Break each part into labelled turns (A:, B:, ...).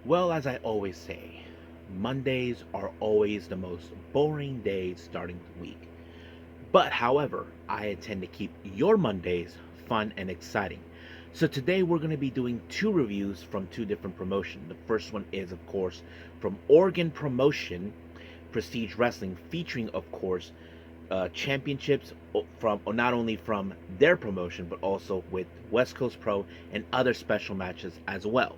A: Well, as I always say, Mondays are always the most boring days starting the week. But however, I intend to keep your Mondays fun and exciting. So today we're going to be doing two reviews from two different promotions. The first one is, of course, from Oregon Promotion, Prestige Wrestling, featuring, of course, championships from not only from their promotion but also with West Coast Pro and other special matches as well.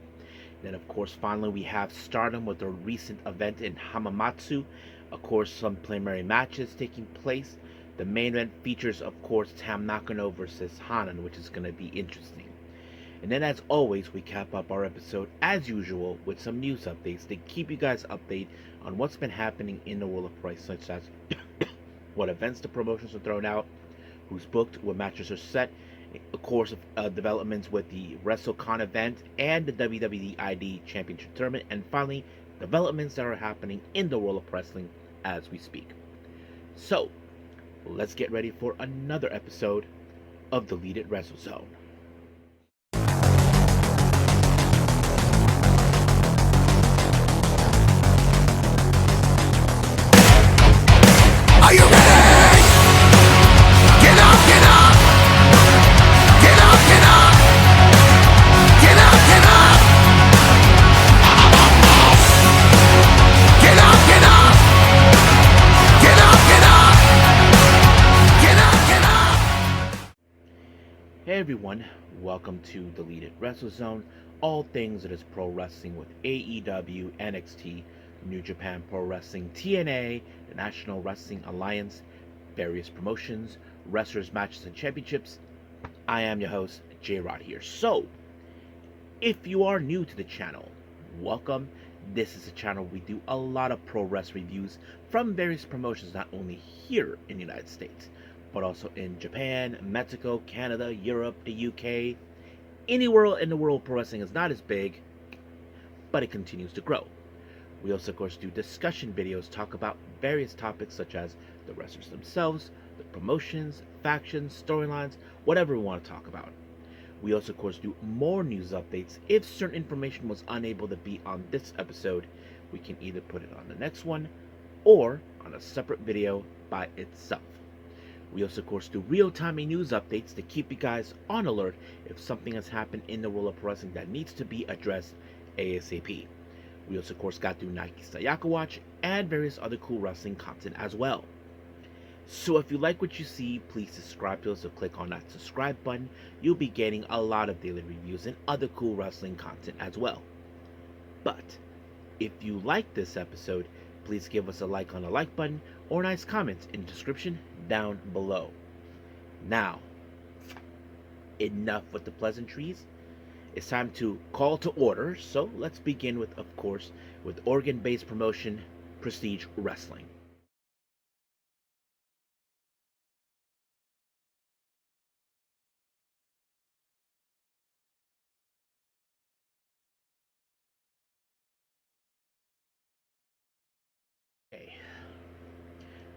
A: Then, of course, finally we have Stardom with a recent event in Hamamatsu. Of course, some preliminary matches taking place. The main event features, of course, Tam Nakano versus Hanan, which is going to be interesting. And then, as always, we cap up our episode as usual with some news updates to keep you guys updated on what's been happening in the world of price, such as what events the promotions are thrown out, who's booked, what matches are set, of course, developments with the WrestleCon event and the WWE ID Championship Tournament, and finally, developments that are happening in the world of wrestling as we speak. So, let's get ready for another episode of Deleted WrestleZone.
B: Are you ready? Get up, get up! Get up, get up! Get up, get up! Get up, get up! Get up, get up! Get up, get up!
A: Hey everyone, welcome to Deleted WrestleZone, all things that is pro wrestling with AEW, NXT, New Japan Pro Wrestling, TNA, the National Wrestling Alliance, various promotions, wrestlers, matches, and championships. I am your host, J-Rod here. So, if you are new to the channel, welcome. This is a channel where we do a lot of pro wrestling reviews from various promotions, not only here in the United States, but also in Japan, Mexico, Canada, Europe, the UK. Anywhere in the world, pro wrestling is not as big, but it continues to grow. We also, of course, do discussion videos, talk about various topics such as the wrestlers themselves, the promotions, factions, storylines, whatever we want to talk about. We also, of course, do more news updates. If certain information was unable to be on this episode, we can either put it on the next one or on a separate video by itself. We also, of course, do real-time news updates to keep you guys on alert if something has happened in the world of wrestling that needs to be addressed ASAP. We also, of course, got through Nike Sayaka Watch and various other cool wrestling content as well. So if you like what you see, please subscribe to us, so click on that subscribe button. You'll be getting a lot of daily reviews and other cool wrestling content as well. But if you like this episode, please give us a like on the like button or a nice comment in the description down below. Now, enough with the pleasantries. It's time to call to order, so let's begin with, of course, with Oregon-based promotion Prestige Wrestling. Okay.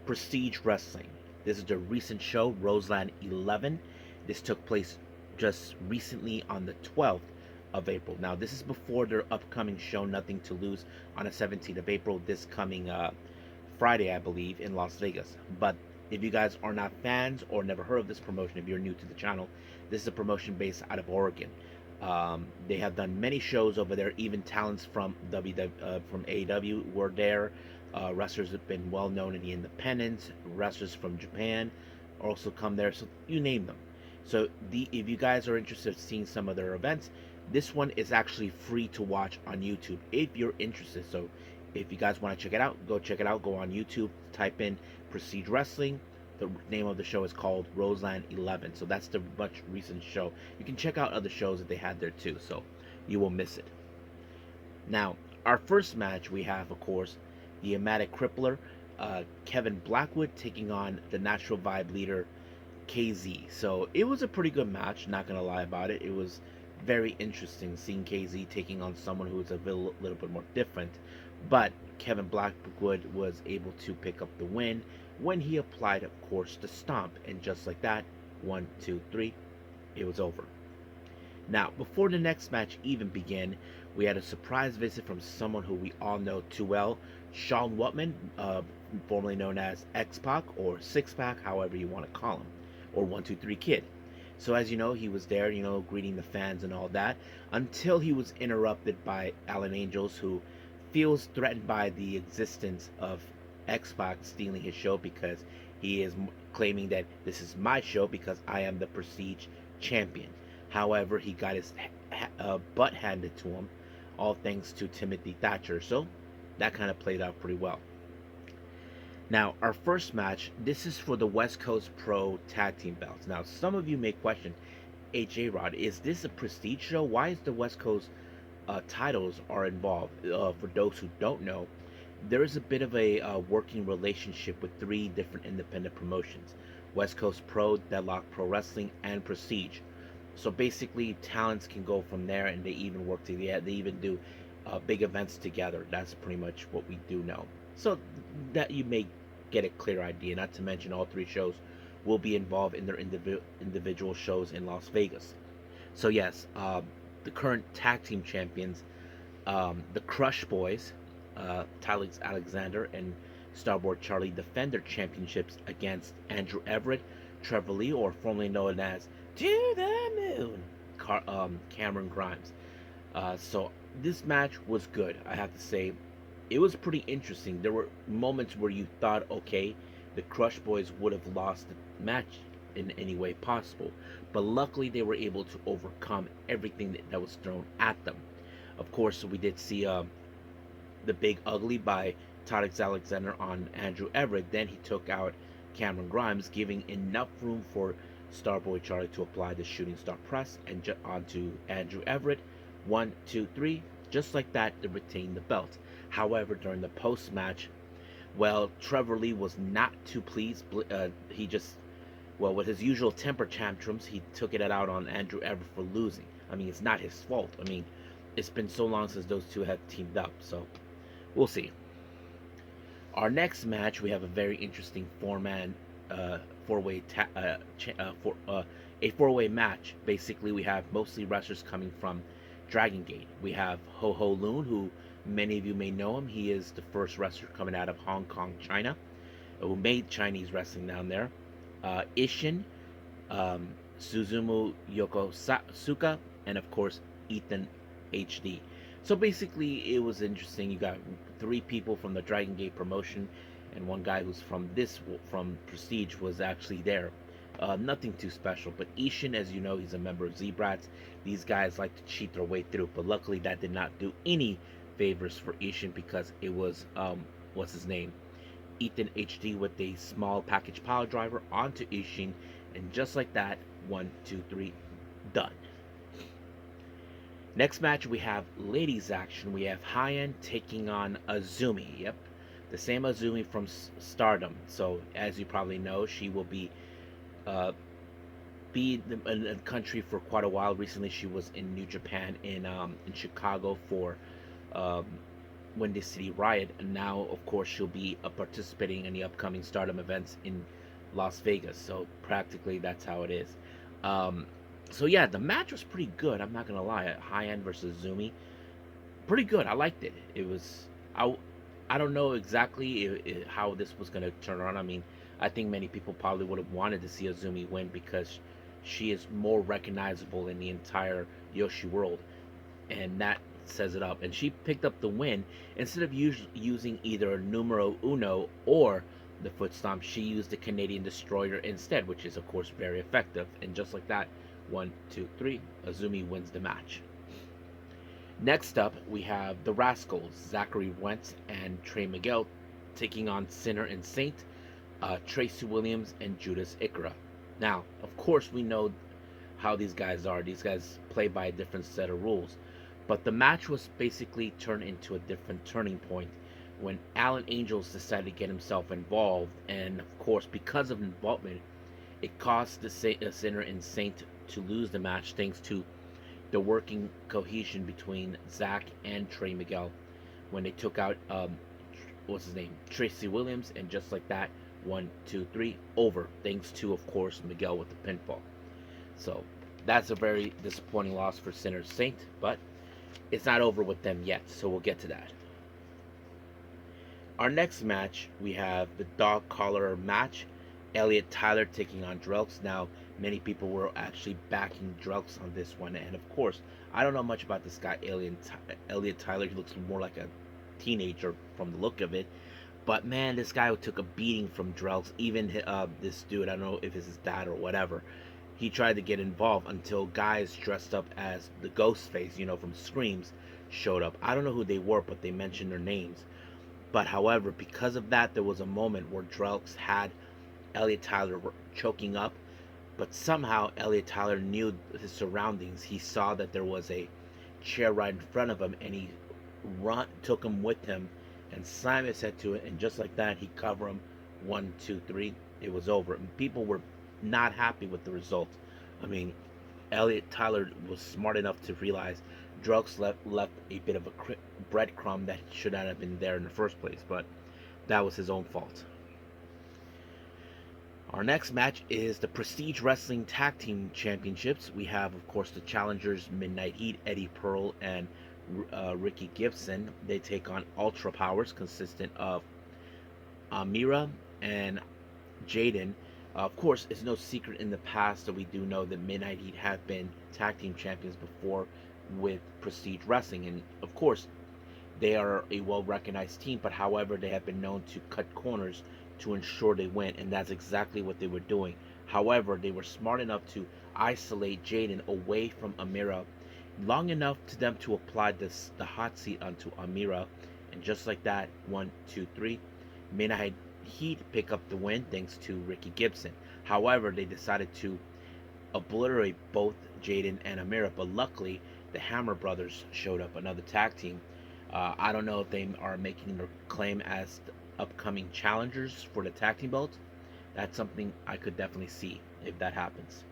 A: Prestige Wrestling. This is the recent show, Roseland XI. This took place just recently on the 12th of April. Now, this is before their upcoming show, Nothing to Lose, on the 17th of April, this coming Friday, I believe, in Las Vegas. But if you guys are not fans or never heard of this promotion, if you're new to the channel, this is a promotion based out of Oregon. They have done many shows over there. Even talents from from AEW were there. Wrestlers have been well known in the independents. Wrestlers from Japan also come there. So you name them. So if you guys are interested in seeing some of their events, this one is actually free to watch on YouTube if you're interested. So if you guys want to check it out, go check it out. Go on YouTube, type in Prestige Wrestling. The name of the show is called Roseland XI. So that's the much recent show. You can check out other shows that they had there too, so you won't miss it. Now, our first match we have, of course, the Amatic Crippler, Kevin Blackwood taking on the Natural Vibe leader, KZ. So it was a pretty good match, not gonna lie about it. It was very interesting seeing KZ taking on someone who is a little bit more different. But Kevin Blackwood was able to pick up the win when he applied, of course, the stomp. And just like that, 1, 2, 3, it was over. Now, before the next match even began, We had a surprise visit from someone who we all know too well, Sean Wutman, formerly known as X-Pac or Six Pack, however you want to call him, or 123 Kid. So as you know, he was there, greeting the fans and all that, until he was interrupted by Alan Angels, who feels threatened by the existence of X-Pac stealing his show because he is claiming that this is my show because I am the Prestige champion. However, he got his butt handed to him, all thanks to Timothy Thatcher. So that kind of played out pretty well. Now, our first match, this is for the West Coast Pro Tag Team belts. Now, some of you may question, H.A. Rod, is this a Prestige show? Why is the West Coast titles are involved? For those who don't know, there is a bit of a working relationship with three different independent promotions: West Coast Pro, Deadlock Pro Wrestling, and Prestige. So basically, talents can go from there, and they even work together. They even do big events together. That's pretty much what we do know. So that you may get a clear idea. Not to mention, all three shows will be involved in their individual shows in Las Vegas. So yes, the current tag team champions, the Crush Boys, Talix Alexander and Starboard Charlie, defend their championships against Andrew Everett, Trevor Lee, or formerly known as To the Moon, Cameron Grimes. So this match was good, I have to say. It was pretty interesting. There were moments where you thought, okay, the Crush Boys would have lost the match in any way possible, but luckily they were able to overcome everything that was thrown at them. Of course, we did see the Big Ugly by Talix Alexander on Andrew Everett. Then he took out Cameron Grimes, giving enough room for Starboy Charlie to apply the shooting star press and onto Andrew Everett. 1, 2, 3, just like that, to retain the belt. However, during the post-match, well, Trevor Lee was not too pleased. He just, well, with his usual temper tantrums, he took it out on Andrew Everett for losing. I mean, it's not his fault. I mean, it's been so long since those two have teamed up, so we'll see. Our next match, we have a very interesting four-man, four-way a four-way match. Basically, we have mostly wrestlers coming from Dragon Gate. We have Ho Ho Loon, who many of you may know him. He is the first wrestler coming out of Hong Kong, China, who made Chinese wrestling down there. Ishin, Suzumu Yokosuka, and of course Ethan HD. So basically, it was interesting. You got three people from the Dragon Gate promotion, and one guy who's from Prestige was actually there. Nothing too special, but Ishin, as you know, he's a member of Z-Brats. These guys like to cheat their way through, but luckily that did not do any favors for Ishin, because it was, what's his name? Ethan HD with a small package pile driver onto Ishin, and just like that, 1, 2, 3, done. Next match, we have ladies action. We have Hanan taking on Azumi. Yep, the same Azumi from Stardom. So as you probably know, she will be in the country for quite a while. Recently, she was in New Japan in Chicago for Windy City Riot, and now, of course, she'll be participating in the upcoming Stardom events in Las Vegas. So practically, that's how it is. So yeah, the match was pretty good. I'm not gonna lie. Hanan versus Azumi, pretty good. I liked it. It was I don't know exactly how this was gonna turn around. I mean, I think many people probably would have wanted to see Azumi win because she is more recognizable in the entire Yoshi world, and that says it up. And she picked up the win. Instead of using either numero uno or the foot stomp, she used the Canadian Destroyer instead, which is of course very effective. And just like that, 1, 2, 3, Azumi wins the match. Next up, we have the Rascals, Zachary Wentz and Trey Miguel, taking on Sinner and Saint, Tracy Williams and Judas Ikra. Now, of course, we know how these guys are. These guys play by a different set of rules. But the match was basically turned into a different turning point when Alan Angels decided to get himself involved. And of course, because of involvement, it caused the Sinner and Saint to lose the match, thanks to the working cohesion between Zach and Trey Miguel when they took out what's his name, Tracy Williams, and just like that, 1, 2, 3, over, thanks to, of course, Miguel with the pinfall. So that's a very disappointing loss for Sinner Saint, but it's not over with them yet, so we'll get to that. Our next match, we have the dog collar match. Elliot Tyler taking on Drelks. Now, many people were actually backing Drelks on this one, and of course, I don't know much about this guy, Elliot Tyler. He looks more like a teenager from the look of it. But man, this guy took a beating from Drelks. Even this dude, I don't know if it's his dad or whatever, he tried to get involved until guys dressed up as the Ghostface, from Screams, showed up. I don't know who they were, but they mentioned their names. But however, because of that, there was a moment where Drelks had Elliot Tyler choking up, but somehow Elliot Tyler knew his surroundings. He saw that there was a chair right in front of him, and he took him with him and slammed his head to it, and just like that, he covered him. 1, 2, 3. It was over, and people were not happy with the result. I mean, Elliot Tyler was smart enough to realize Drelks left a bit of a breadcrumb that should not have been there in the first place, but that was his own fault. Our next match is the Prestige Wrestling Tag Team Championships. We have, of course, the challengers Midnight Heat, Eddie Pearl, and Ricky Gibson. They take on Ultra Powers, consistent of Amira and Jaden. Of course, it's no secret in the past that we do know that Midnight Heat have been tag team champions before with Prestige Wrestling, and of course, they are a well-recognized team. But however, they have been known to cut corners to ensure they win, and that's exactly what they were doing. However, they were smart enough to isolate Jaden away from Amira long enough to them to apply the hot seat onto Amira, and just like that, 1, 2, 3, Midnight Heat pick up the win thanks to Ricky Gibson. However, they decided to obliterate both Jaden and Amira, but luckily the Hammer Brothers showed up, another tag team. I don't know if they are making their claim as the upcoming challengers for the tag team belt. That's something I could definitely see if that happens.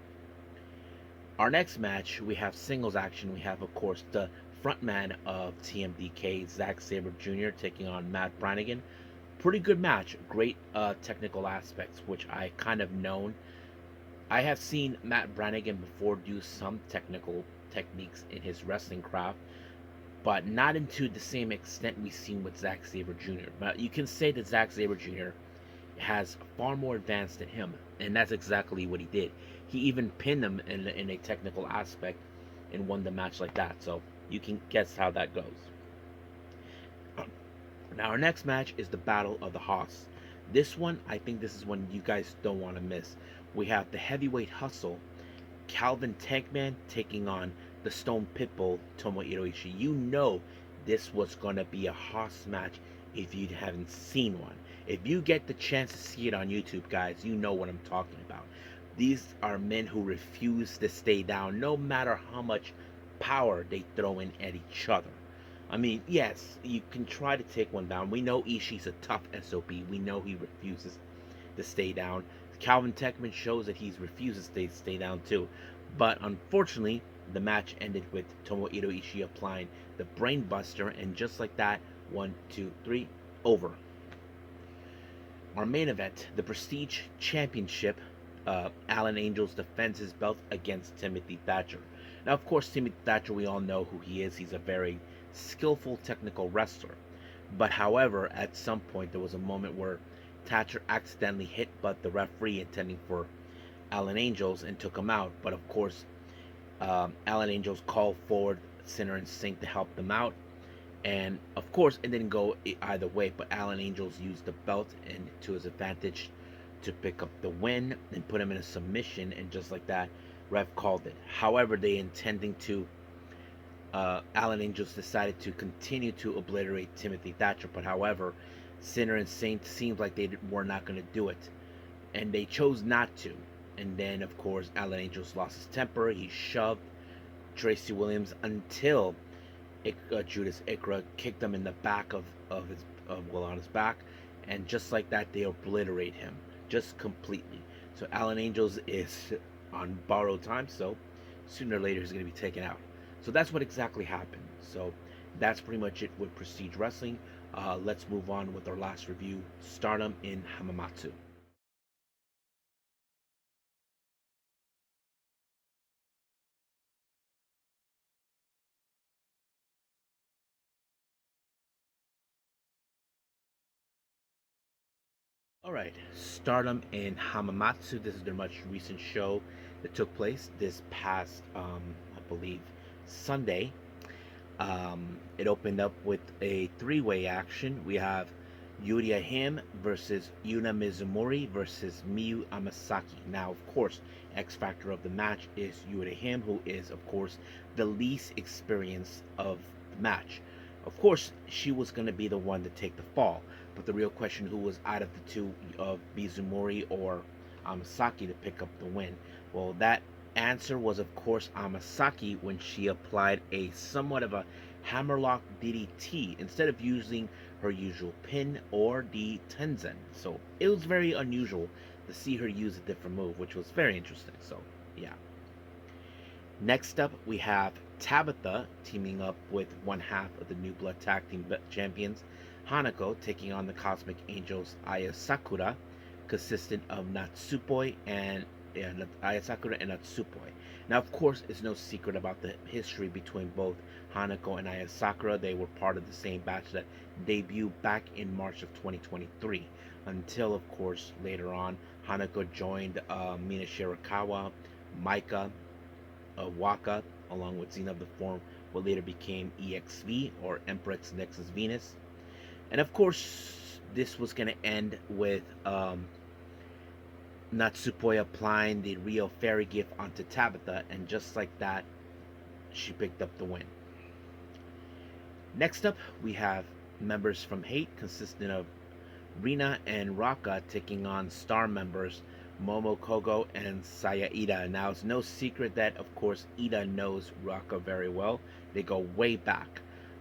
A: Our next match, we have singles action. We have, of course, the frontman of TMDK, Zack Sabre Jr., taking on Matt Brannigan. Pretty good match. Great technical aspects, which I kind of known. I have seen Matt Brannigan before do some technical techniques in his wrestling craft, but not into the same extent we've seen with Zack Sabre Jr. But you can say that Zack Sabre Jr. has far more advanced than him, and that's exactly what he did. He even pinned him in a technical aspect and won the match like that, so you can guess how that goes. Now, our next match is the Battle of the Haas. This one, I think this is one you guys don't want to miss. We have the Heavyweight Hustle, Calvin Tankman taking on the Stone Pitbull, Tomohiro Ishii. You know this was going to be a Haas match if you haven't seen one. If you get the chance to see it on YouTube, guys, you know what I'm talking about. These are men who refuse to stay down no matter how much power they throw in at each other. I mean, yes, you can try to take one down. We know Ishii's a tough SOB. We know he refuses to stay down. Calvin Tankman shows that he refuses to stay down too. But unfortunately, the match ended with Tomohiro Ishii applying the Brain Buster, and just like that, 1, 2, 3, over. Our main event, the Prestige Championship, Alan Angels defends his belt against Timothy Thatcher. Now, of course, Timothy Thatcher, we all know who he is. He's a very skillful technical wrestler. But however, at some point, there was a moment where Thatcher accidentally hit but the referee intending for Alan Angels and took him out. But of course, Alan Angels called forward Sinner and Sink to help them out. And of course, it didn't go either way, but Alan Angels used the belt and to his advantage to pick up the win and put him in a submission, and just like that, ref called it. However, they intending to Alan Angels decided to continue to obliterate Timothy Thatcher, but however, Sinner and Saint seemed like they were not going to do it, and they chose not to. And then, of course, Alan Angels lost his temper. He shoved Tracy Williams until Judas Ikra kicked him in the back on his back, and just like that, they obliterate him just completely. So Alan Angels is on borrowed time, so sooner or later he's going to be taken out. So that's what exactly happened. So that's pretty much it with Prestige Wrestling. Let's move on with our last review, Stardom in Hamamatsu. Alright, Stardom in Hamamatsu. This is their much recent show that took place this past, I believe, Sunday. It opened up with a three-way action. We have Yuria Him versus Yuna Mizumori versus Miyu Amasaki. Now, of course, X factor of the match is Yuria Him, who is, of course, the least experienced of the match. Of course, she was going to be the one to take the fall, but the real question who was out of the two of Mizumori or Amasaki to pick up the win? Well, that answer was, of course, Amasaki when she applied a somewhat of a hammerlock DDT instead of using her usual pin or the Tenzen. So it was very unusual to see her use a different move, which was very interesting. So, yeah. Next up, we have Tabitha teaming up with one half of the New Blood Tag Team Champions, Hanako, taking on the Cosmic Angels Aya Sakura, consistent of Natsupoi and Aya Sakura and Natsupoi. Now, of course, it's no secret about the history between both Hanako and Aya Sakura. They were part of the same batch that debuted back in March of 2023, until, of course, later on, Hanako joined Mina Shirakawa, Maika, Waka, along with Xena of the Form, what later became EXV or Empress Nexus Venus. And of course, this was going to end with Natsupoi applying the Rio Fairy gift onto Tabitha, and just like that, she picked up the win. Next up, we have members from Hate, consisting of Rina and Raka, taking on star members Momo Kogo and Saya Ida. Now, it's no secret that, of course, Ida knows Raka very well. They go way back.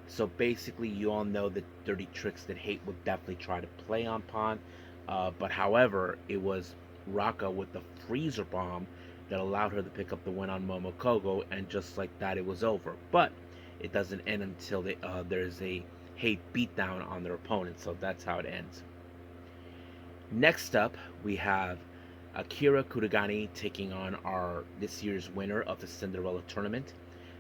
A: So basically, you all know the dirty tricks that Hate would definitely try to play on Pon. But however, it was Raka with the freezer bomb that allowed her to pick up the win on Momo Kogo, and just like that, it was over. But it doesn't end until there's a Hate beatdown on their opponent, so that's how it ends. Next up, we have Akira Kuragani taking on this year's winner of the Cinderella tournament,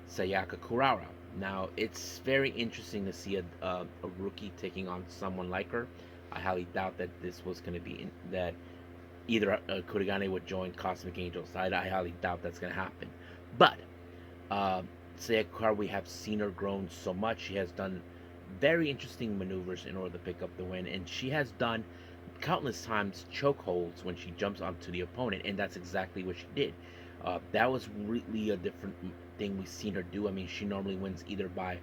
A: Sayaka Kurara. Now, it's very interesting to see a rookie taking on someone like her. I highly doubt that this was going to be that either Kuragane would join Cosmic Angels. I highly doubt that's going to happen. But Sayaka Kurara, we have seen her grown so much. She has done very interesting maneuvers in order to pick up the win, and she has done countless times chokeholds when she jumps onto the opponent, and that's exactly what she did. That was really a different thing we've seen her do. I mean, she normally wins either by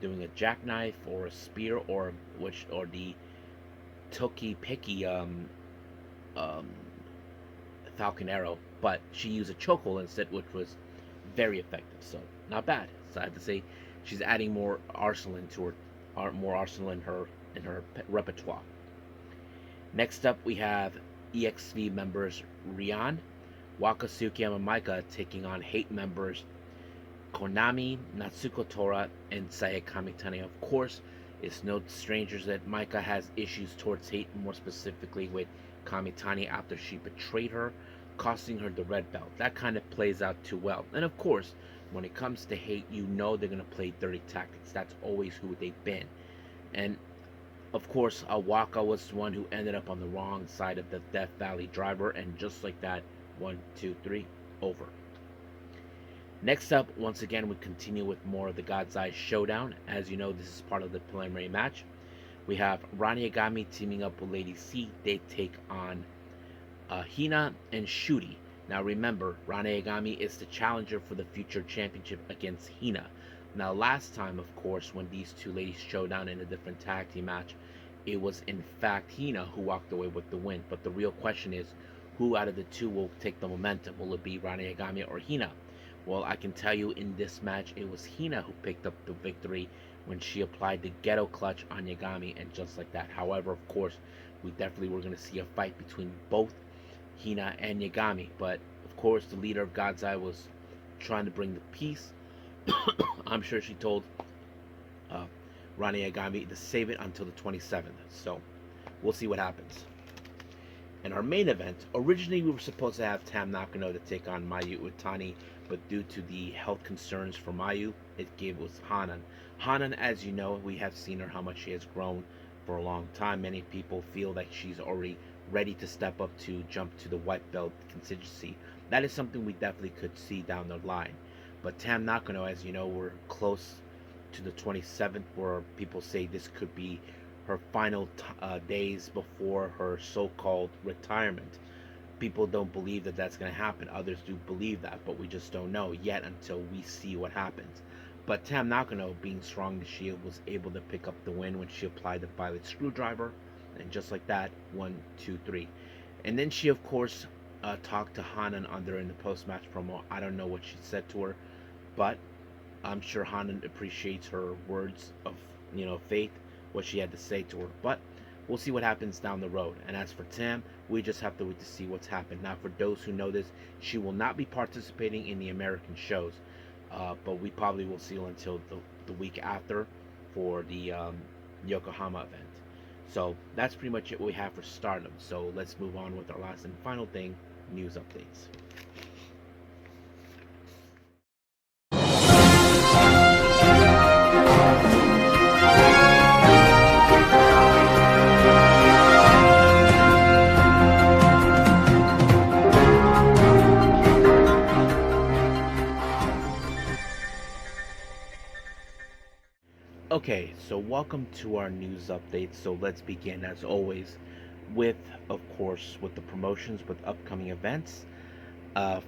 A: doing a jackknife or a spear or the Toki Peki Falcon Arrow, but she used a chokehold instead, which was very effective. So not bad. So I have to say, she's adding more arsenal into her, more arsenal in her repertoire. Next up, we have EXV members Rian, Wakasuki, and Maika taking on Hate members Konami, Natsuko Tora, and Saya Kamitani. Of course, it's no strangers that Maika has issues towards Hate, more specifically with Kamitani after she betrayed her, costing her the red belt. That kind of plays out too well. And of course, when it comes to Hate, you know they're going to play dirty tactics. That's always who they've been. And of course, Waka was the one who ended up on the wrong side of the Death Valley driver, and just like that, 1, 2, 3, over. Next up, once again, we continue with more of the God's Eye Showdown. As you know, this is part of the preliminary match. We have Rani Agami teaming up with Lady C. They take on Hina and Shuri. Now remember, Rani Agami is the challenger for the future championship against Hina. Now, last time, of course, when these two ladies showed down in a different tag team match, it was in fact Hina who walked away with the win. But the real question is, who out of the two will take the momentum? Will it be Rani Agami or Hina? Well, I can tell you in this match, it was Hina who picked up the victory when she applied the ghetto clutch on Yagami, and just like that. However, of course, we definitely were going to see a fight between both Hina and Yagami. But, of course, the leader of God's Eye was trying to bring the peace. I'm sure she told Rani Agami to save it until the 27th. So we'll see what happens. In our main event, originally we were supposed to have Tam Nakano to take on Mayu Utani, but due to the health concerns for Mayu, it was Hanan. Hanan, as you know, we have seen her how much she has grown for a long time. Many people feel that she's already ready to step up to jump to the white belt contingency. That is something we definitely could see down the line. But Tam Nakano, as you know, we're close to the 27th, where people say this could be her final days before her so-called retirement. People don't believe that that's going to happen. Others do believe that, but we just don't know yet until we see what happens. But Tam Nakano, being strong as she was able to pick up the win when she applied the violet screwdriver, and just like that, 1, 2, 3. And then she, of course, talked to Hanan during the post-match promo. I don't know what she said to her, but I'm sure Hanan appreciates her words of, faith, what she had to say to her. But we'll see what happens down the road. And as for Tam, we just have to wait to see what's happened. Now, for those who know this, she will not be participating in the American shows, but we probably will see her until the week after for the Yokohama event. So that's pretty much it we have for Stardom. So let's move on with our last and final thing, news updates. Okay, so welcome to our news update. So let's begin, as always, with, of course, with the promotions with upcoming events.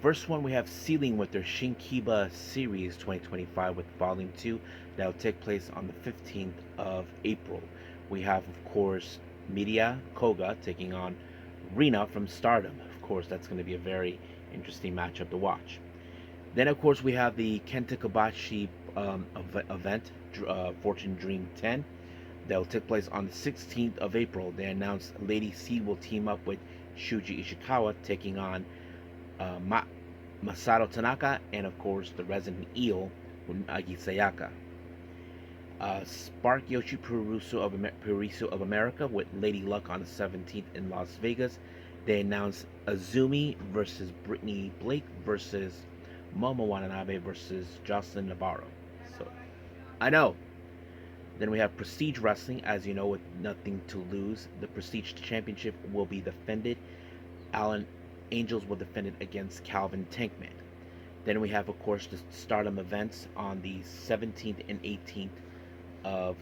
A: First one, we have SEAdLINNNG with their Shinkiba Series 2025 with Volume 2 that will take place on the 15th of April. We have, of course, Miria Koga taking on Rina from Stardom. Of course, that's going to be a very interesting matchup to watch. Then, of course, we have the Kenta Kobashi event, Fortune Dream 10, that will take place on the 16th of April. They announced Lady C will team up with Shuji Ishikawa, taking on Masato Tanaka, and of course the Resident Eel, Unagi Sayaka. Spark Joshi Puroesu of America with Lady Luck on the 17th in Las Vegas. They announced Azumi versus Brittany Blake versus Momo Watanabe versus Jocelyn Navarro. So, I know. Then we have Prestige Wrestling, as you know, with nothing to lose. The Prestige Championship will be defended. Alan Angels will defend it against Calvin Tankman. Then we have, of course, the Stardom events on the 17th and 18th of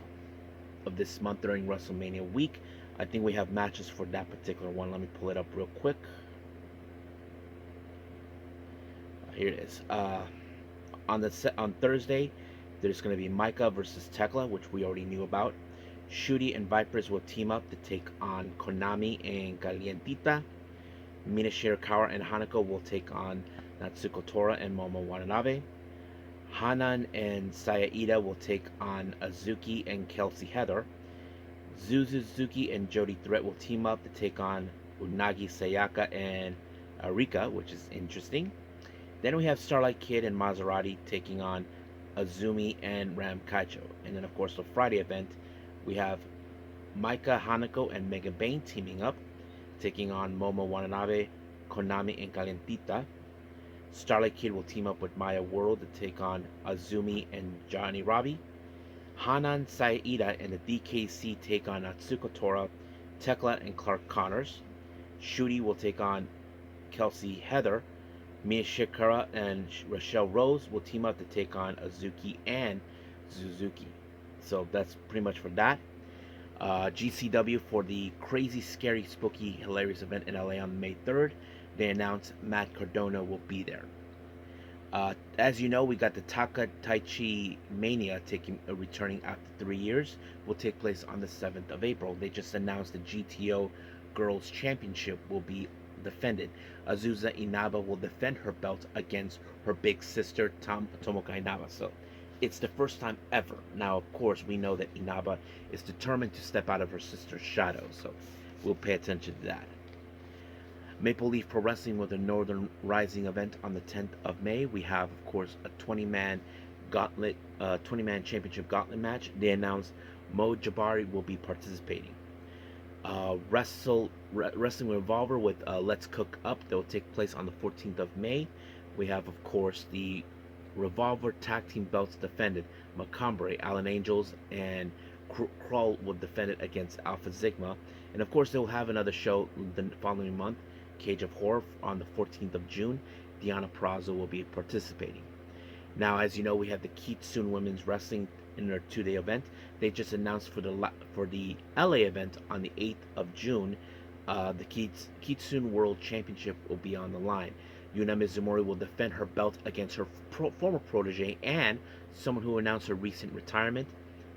A: this month during WrestleMania week. I think we have matches for that particular one. Let me pull it up real quick. Here it is. On Thursday, there's going to be Micah versus Tekla, which we already knew about. Shuri and Vipers will team up to take on Konami and Calientita. Mina Shirakawa and Hanako will take on Natsuko Tora and Momo Watanabe. Hanan and Saya will take on Azuki and Kelsey Heather. Suzuki and Jody Threat will team up to take on Unagi Sayaka and Arika, which is interesting. Then we have Starlight Kid and Maserati taking on Azumi and Ram Kaicho. And then, of course, the Friday event, we have Maika Hanako and Mega Bane teaming up, taking on Momo Watanabe, Konami, and Calientita. Starlight Kid will team up with Maya World to take on Azumi and Johnny Robbie. Hanan, Saida, and the DKC take on Natsuko Tora, Tekla, and Clark Connors. Shuri will take on Kelsey Heather. Mia Shikara and Rochelle Rose will team up to take on Azuki and Suzuki. So that's pretty much for that. GCW for the crazy, scary, spooky, hilarious event in LA on May 3rd. They announced Matt Cardona will be there. As you know, we got the TakaTaichiMania returning after 3 years. Will take place on the 7th of April. They just announced the GTO Girls Championship will be defended. Azusa Inaba will defend her belt against her big sister Tomoka Inaba. So it's the first time ever. Now, of course, we know that Inaba is determined to step out of her sister's shadow, so we'll pay attention to that. Maple Leaf Pro Wrestling with a Northern Rising event on the 10th of May. We have, of course, a 20-man gauntlet, 20-man championship gauntlet match. They announced Mo Jabari will be participating. Wrestling Revolver with Let's Cook Up that will take place on the 14th of May. We have, of course, the Revolver tag team belts defended. Macombre, Alan Angels, and Krull will defend it against Alpha Sigma. And of course, they'll have another show the following month, Cage of Horror, on the 14th of June. Deonna Purrazzo will be participating. Now, as you know, we have the Kitsune Women's Wrestling in their 2-day event. They just announced for the LA event on the 8th of June, the Kitsune World Championship will be on the line. Yuna Mizumori will defend her belt against her former protege and someone who announced her recent retirement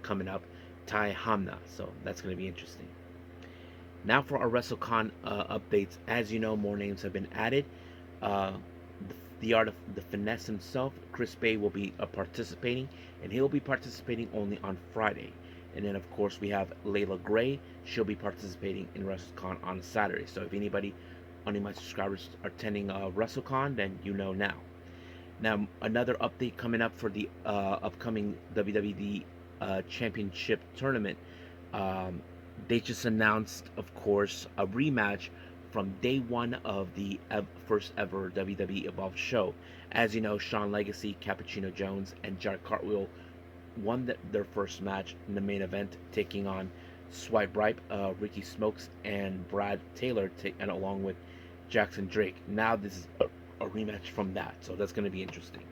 A: coming up, Tai Hamna. So that's going to be interesting. Now for our WrestleCon updates. As you know, more names have been added. The Art of the Finesse himself, Chris Bay, will be participating, and he'll be participating only on Friday. And then, of course, we have Layla Gray. She'll be participating in WrestleCon on Saturday. So if any of my subscribers are attending WrestleCon, then you know now. Now, another update coming up for the upcoming WWE Championship Tournament. They just announced, of course, a rematch from day one of the first ever WWE Evolved show. As you know, Shawn Legacy, Cappuccino Jones, and Jared Cartwheel won their first match in the main event, taking on Swipe Ripe, Ricky Smokes, and Brad Taylor, and along with Jackson Drake. Now this is a rematch from that, so that's going to be interesting.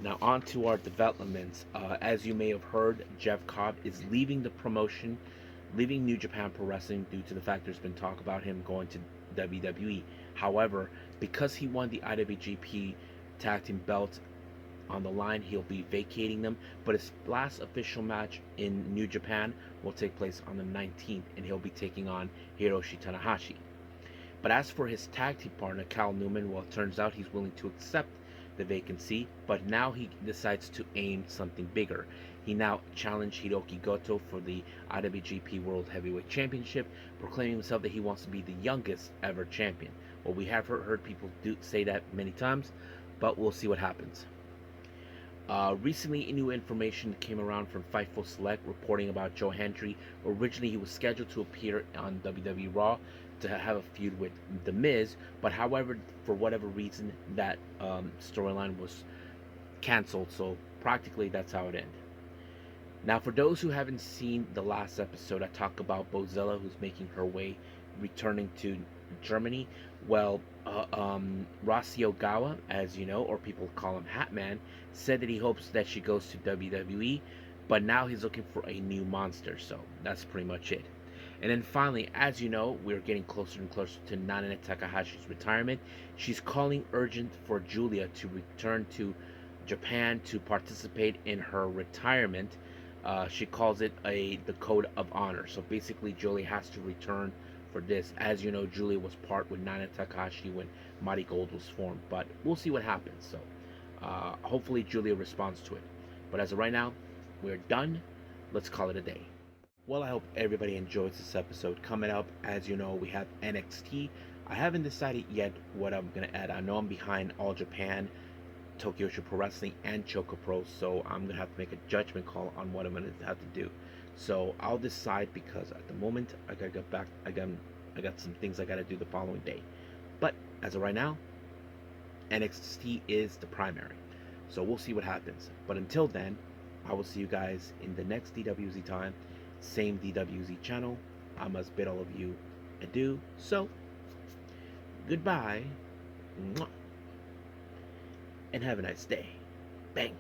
A: Now on to our developments. As you may have heard, Jeff Cobb is leaving the promotion, leaving New Japan Pro Wrestling due to the fact there's been talk about him going to WWE. However, because he won the IWGP Tag Team belt on the line, he'll be vacating them, but his last official match in New Japan will take place on the 19th, and he'll be taking on Hiroshi Tanahashi. But as for his tag team partner, Callum Newman, well, it turns out he's willing to accept the vacancy, but now he decides to aim something bigger. He now challenged Hiroki Goto for the IWGP World Heavyweight Championship, proclaiming himself that he wants to be the youngest ever champion. Well, we have heard people say that many times, but we'll see what happens. Recently, new information came around from Fightful Select reporting about Joe Hendry. Originally, he was scheduled to appear on WWE Raw to have a feud with The Miz, but however, for whatever reason, that storyline was canceled, so practically that's how it ended. Now, for those who haven't seen the last episode, I talk about Bozilla, who's making her way, returning to Germany. Well, Rossi Ogawa, as you know, or people call him Hatman, said that he hopes that she goes to WWE, but now he's looking for a new monster, so that's pretty much it. And then finally, as you know, we're getting closer and closer to Nanae Takahashi's retirement. She's calling urgent for Julia to return to Japan to participate in her retirement. She calls it the code of honor. So basically, Julia has to return for this. As you know, Julia was part with Nanae Takahashi when Mighty Gold was formed, but we'll see what happens. So hopefully Julia responds to it. But as of right now, we're done. Let's call it a day. Well, I hope everybody enjoys this episode. Coming up, as you know, we have NXT. I haven't decided yet what I'm going to add. I know I'm behind All Japan, Tokyo Pro Wrestling, and Choco Pro, so I'm going to have to make a judgment call on what I'm going to have to do. So I'll decide, because at the moment, I got to get back. I got some things I got to do the following day. But as of right now, NXT is the primary. So we'll see what happens. But until then, I will see you guys in the next DWZ time. Same DWZ channel. I must bid all of you adieu. So, goodbye. And have a nice day. Bang.